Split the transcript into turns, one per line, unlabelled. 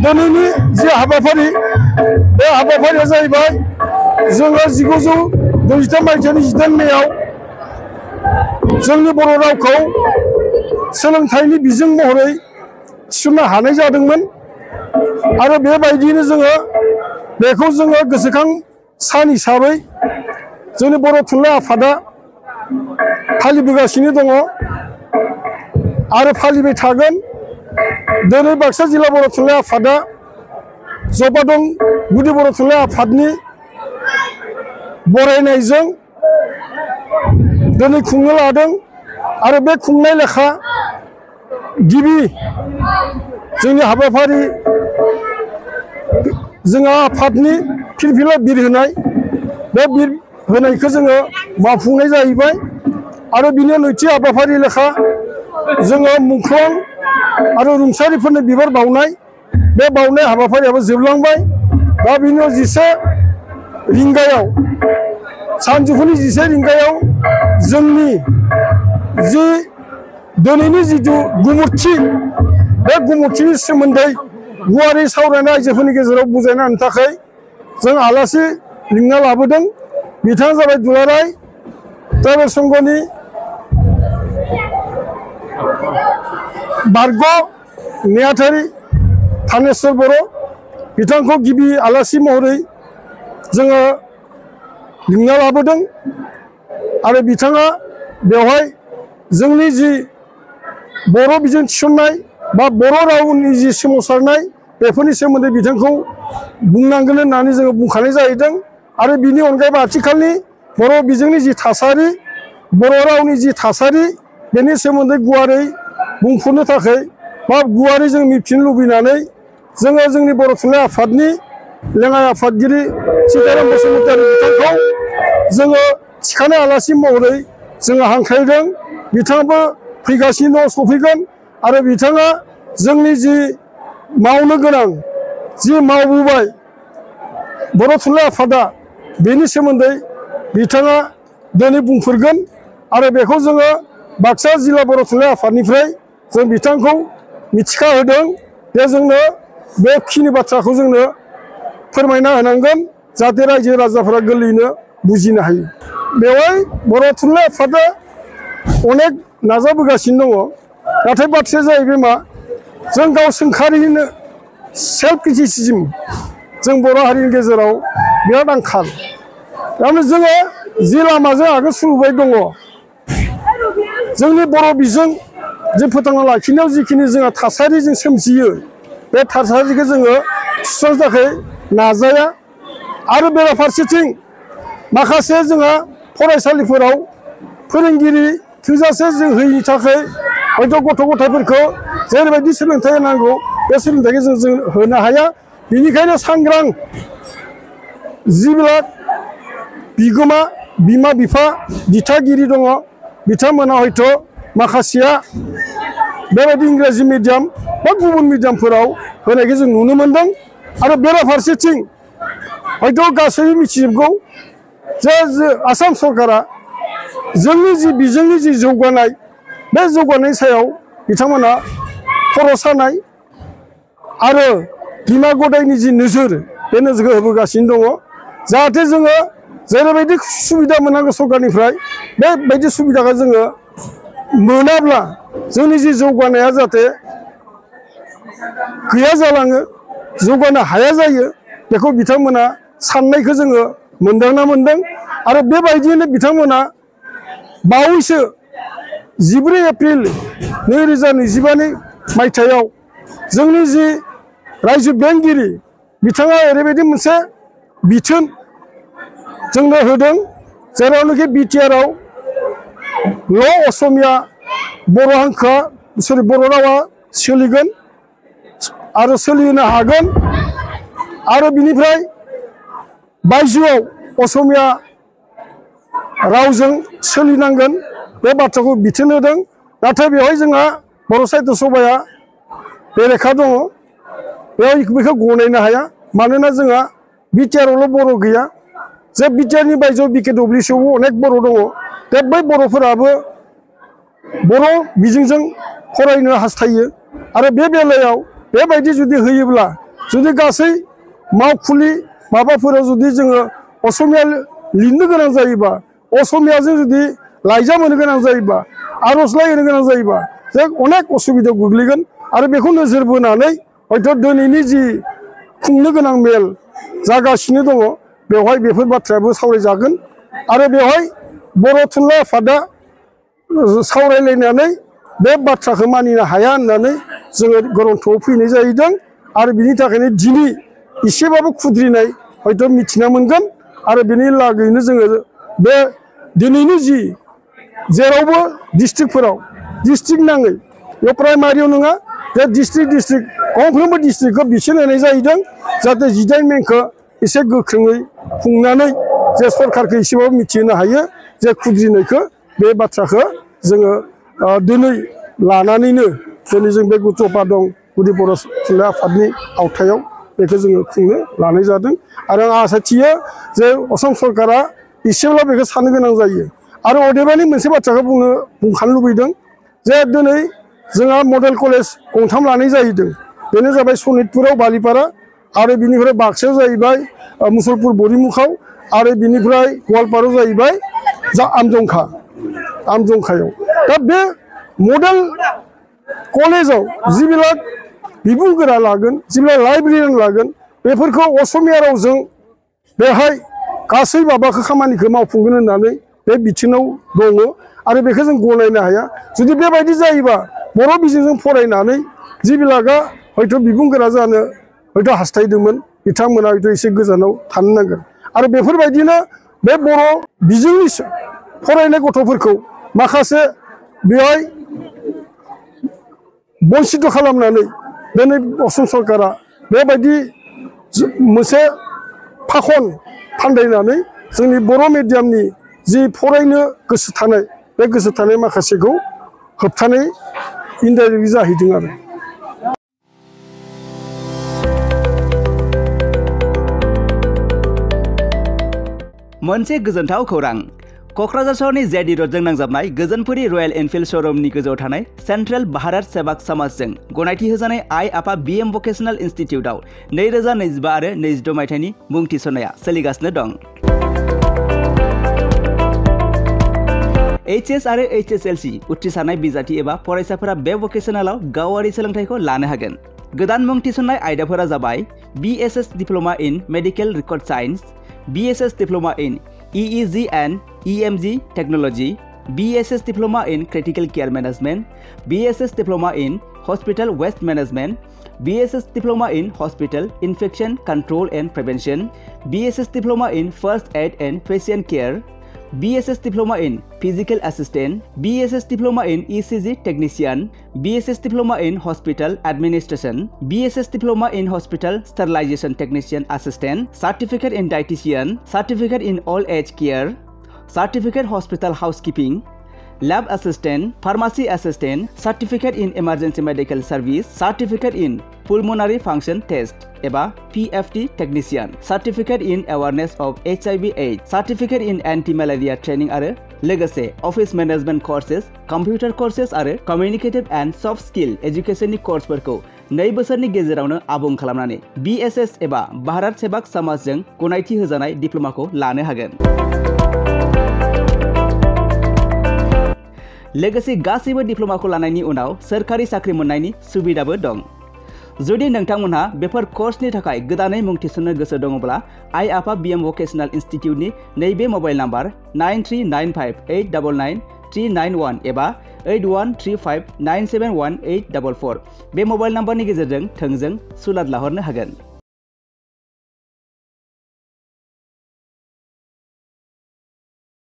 दिनैनि जि हाबाफारि बे हाबाफारिया जाहैबाय जोङो 1993 मायथाइनि 10 मेआव जोंनि बर' रावखौ सोलोंथाइनि बिजों महरै थिसननो हानाय जादोंमोन आरो बेबायदियैनो जोङो बेखौ जोङो गोसोखां सान हिसाबै जोंनि बर' थुनलाइ आफादा फालिबोगासिनो दङ आरो फालिबाय थागोन। दिनै बाक्सा जिल्ला बर' थुनलाइ आफादा जबादं गुदि बर' थुनलाइ आफादनि बरायनायजों दिनै खुंनो लादों आरो बे खुंनाय लेखा गिबि जोंनि हाबाफारि जोंहा आफादनि फिरफिला बिर होनाय बे बिर होनायखौ जोङो मावफुंनाय जाहैबाय आरो बिनि नैथि हाबाफारि लेखा जोङो मुंख्लं आरो रुंसारिफोरनो बिबार बावनाय बे बावनाय हाबाफारियाबो जोबलांबाय। दा बिनि 11 रिंगायाव सानजौफुनि 11 रिंगायाव जोंनि जि दिनैनि जिथु गुमुरथि बे गुमुरथिनि सोमोन्दै गुवारै सावरायना आइजोफोरनि गेजेराव बुजायना होनो थाखाय जों आलासि लिंना लाबोदों। बिथाङा जाबाय दुलाराय ट्राइबेल संघनि बारग' नेहाथारि थानेस्वर बर' बिथांखौ गिबि आलासि महरै जोङो लिंना लाबोदों आरो बिथाङा बेवहाय जोंनि जि बर' बिजों थिसननाय बा बर' रावनि जि सोमावसारनाय बेफोरनि सोमोन्दै बिथांखौ बुंनांगोन होननानै जोङो बुंखानाय जाहैदों आरो बिनि अनगायैबो आथिखालनि बर' बिजोंनि जि थासारि बर' रावनि जि थासारि बेनि सोमोन्दै गुवारै बुंफुरनो थाखाय बा गुवारै जों मिथिनो लुबैनानै जोङो जोंनि बर' थुनलाइ आफादनि लेङाइ आफादगिरि सीताराम बसुमतारी बिथांखौ जोङो थिखानाय आलासि महरै जोङो हांख्रायदों। बिथाङाबो फैगासिनो दं, सफैगोन आरो बिथाङा जोंनि जि मावनो गोनां जि मावबोबाय बर' थुनलाइ आफादा बेनि सोमोन्दै बिथाङा दिनै बुंफोरगोन आरो बेखौ जोङो बाक्सा जिल्ला बर' थुनलाइ आफादनिफ्राय जों बिथांखौ मिथिखा होदों जे जोंनो बेखिनि बाथ्राखौ जोंनो फोरमायना होनांगोन जाहाथे रायजो राजाफोरा गोरलैयैनो बुजिनो हायो। बेवहाय बर' थुनलाइ आफादा अनेक नाजाबोगासिनो दङ, नाथाय बाथ्राया जाहैबाय मा जों गाव सोंखारिनो सेल्फ क्रिटिसिज्म जों बर' हारिनि गेजेराव बिराद आंखाल। थारमाने जोङो जि लामाजों आगोल सुरबोबाय दङ जोंनि बर' बिजों जे फोथांना लाखिनायाव जिखिनि जोंहा थासारि जों सोमजियो बे थासारिखौ जोङो सुस्रांनो थाखाय नाजाया आरो बेराफारसेथिं माखासे जोंहा फरायसालिफोराव फोरोंगिरि थोजासे जों होयैनि थाखाय हयथ' गथ' गथायफोरखौ जेरैबायदि सोलोंथाइ होनांगौ बे सोलोंथाइखौ जों होनो हाया। बेनिखायनो सांग्रां जिबिला बिगोमा बिमा बिफा दिथागिरि दङ बिथांमोना हयथ' माखासेया बेबायदि इंराजि मिडियाम बा गुबुन मिडियामफोराव होनायखौ जों नुनो मोन्दों आरो बेराफारसेथिं हयथ' गासैबो मिथिजोबगौ जे आसाम सरकारा जोंनि जि बिजोंनि जि जौगानाय बे जौगानायनि सायाव बिथांमोना खर' सानाय आरो बिमा गदायनि जि नोजोर बे नोजोरखौ होबोगासिनो दङ जाहाथे जोङो जेरैबायदि सुबिदा मोननांगौ सरकारनिफ्राय बेबायदि सुबिदाखौ जोङो मोनाब्ला जोंनि जि जौगानाया जाहाथे गैया जालाङो जौगानो हाया जायो बेखौ बिथांमोना साननायखौ जोङो मोनदांना मोनदों आरो बेबायदियैनो बिथांमोना बावैसो 14 एप्रिल 2025 मायथाइयाव जोंनि जि रायजो बेंगिरि बिथाङा ओरैबायदि मोनसे बिथोन जोंनो होदों जेरावनोखि बिटिआरआव असमिया बर' हांखोआ बर' रावा सोलिगोन आरो सोलिनो हागोन आरो बिनिफ्राय बायजोआव असमिया रावजों सोलिनांगोन बे बाथ्राखौ बिथोन होदों। नाथाय बेवहाय जोंहा बर' साहित्य सभाया बेरेखा दङ, बेखौ गनायनो हाया मानोना जोंहा बिटिआरआवल' बर' गैया जे बिटिआरनि बायजोआव बिकेडब्लिउसिआवबो अनेक बर' दङ दा बै बर'फोराबो बर' बिजोंजों फरायनो हास्थायो आरो बे बेलायाव बेबायदि जुदि होयोब्ला जुदि गासै मावखुलि माबाफोराव जुदि जोङो असमिया लिरनो गोनां जायोबा असमियाजों जुदि लाइजाम होनो गोनां जायोबा आर'जलाइ होनो गोनां जायोबा जों अनेक असुबिदायाव गोग्लैगोन आरो बेखौ नोजोर बोनानै हयथ' दिनैनि जि खुंनो गोनां मेल जागासिनो दङ बेवहाय बेफोर बाथ्रायाबो सावरायजागोन आरो बेवहाय बर' थुनलाइ आफादा सावरायलायनानै बे बाथ्राखौ मानिनो हाया होननानै जोङो गरन्थ'आव फैनाय जाहैदों आरो बिनि थाखायनो दिनै एसेबाबो खुद्रिनाय हयथ' मिथिना मोनगोन आरो बेनि लागैनो जोङो बे दिनैनि जि जेरावबो डिस्ट्रिक्टफोराव डिस्ट्रिक्ट नाङै बे प्राइमारियाव नङा बे डिस्ट्रिक्ट गंफ्रोमबो डिस्ट्रिक्टखौ बिसोर होनाय जाहैदों जाहाथे 18 मेखौ एसे गोख्रोङै खुंनानै जे सरकारखौ एसेबाबो मिथिहोनो हायो जे खुद्रिनायखौ बे बाथ्राखौ जोङो दिनै लानानैनो दिनै जों बे गुटपा दं गुदि बर' थुनलाइ आफादनि आवथायाव बेखौ जोङो खुंनो लानाय जादों आरो आं आसा थियो जे असम सरकारा एसेब्ला बेखौ साननो गोनां जायो आरो अदेबानि मोनसे बाथ्राखौ बुंखानो लुबैदों जे दिनै जोंहा मडेल कलेज गंथाम लानाय जाहैदों बेनो जाबाय सनितपुराव बालिपारा आरो बिनिफ्राय बाक्सायाव जाहैबाय मुसलपुर बरिमुखाव आरो बिनिफ्राय गवालपारायाव जाहैबाय आमजंखायाव दा बे मडेल कलेजाव जिबिलाक बिबुंगोरा लागोन जिबिलाक लाइब्रेरियान लागोन बेफोरखौ असमिया रावजों बेहाय गासै माबाखौ खामानिखौ मावफुंगोन होननानै बे बिथिङाव दङ आरो बेखौ जों गनायनो हाया जुदि बेबायदि जायोबा बर' बिजोंजों फरायनानै जिबिलाकआ हयथ' बिबुंगोरा जानो हयथ' हास्थायदोंमोन बिथांमोना हयथ' एसे गोजानाव थानो नांगोन आरो बेफोरबायदिनो बे बर' बिजोंनि फरायनाय गथ'फोरखौ माखासे बेहाय बन्सित खालामनानै दिनै असम सरकारा बेबायदि मोनसे फाखन फान्दायनानै जोंनि बर' मिडियामनि जि फरायनो गोसो थानाय बे गोसो थानाय माखासेखौ होबथानाय इनडाइरेक्टलि जाहैदों आरो
मोनसे गोजोनथाव खौरां क'क्राझार सहरनि जेडि रोडजों नांजाबनाय गोजोनपुरी रयेल एनफिल्ड श'रुमनि गोजौआव थानाय सेन्ट्रेल भारत सेवाक समाजजों गनायथि होजानाय आइ आफा BM भकेशनेल इनस्टिट्यूटआव 2025 आरो 26 मायथाइनि मुं थिसननाया सोलिगासिनो दं। HS आरो HSLC उथ्रिसारनाय बिजाथि एबा फरायसाफोरा बे भकेशनेलाव गावारि सोलोंथाइखौ लानो हागोन। गोदान मुं थिसननाय आयदाफोरा जाबाय BSS diploma in medical record science, BSS diploma in EEG and EMG Technology, BSS Diploma in Critical Care Management, BSS Diploma in Hospital Waste Management, BSS Diploma in Hospital Infection Control and Prevention, BSS Diploma in First Aid and Patient Care, BSS Diploma in Physical Assistant, BSS Diploma in ECG Technician, BSS Diploma in Hospital Administration, BSS Diploma in Hospital Sterilization Technician Assistant, Certificate in Dietitian, Certificate in Old Age Care, Certificate Hospital Housekeeping, Lab Assistant, Pharmacy Assistant, Certificate in Emergency Medical Service, Certificate in Pulmonary Function Test एबा PFT Technician, Certificate in Awareness of HIV/AIDS, Certificate in Anti-Malaria Training आरो लोगोसे Office Management Courses, Computer Courses आरो Communicative and Soft Skill Educationनि कर्सफोरखौ 2 बोसोरनि गेजेरावनो आबुं खालामनानै BSS एबा भारत सेवाक समाजजों गनायथि होजानाय डिप्ल'माखौ लानो हागोन। लोगोसे गासैबो डिप्ल'माखौ लानायनि उनाव सोरखारि साख्रि मोननायनि सुबिदाबो दं। जुदि नोंथांमोनहा बेफोर कर्सनि थाखाय गोदानै मुं थिसननो गोसो दङब्ला आइ आफा BM भकेशनेल इनस्टिट्यूटनि नैबे मबाइल नाम्बार 9395899391 एबा 8135971844 बे मबाइल नाम्बारनि गेजेरजों थोंजों सुलाद लाहरनो हागोन।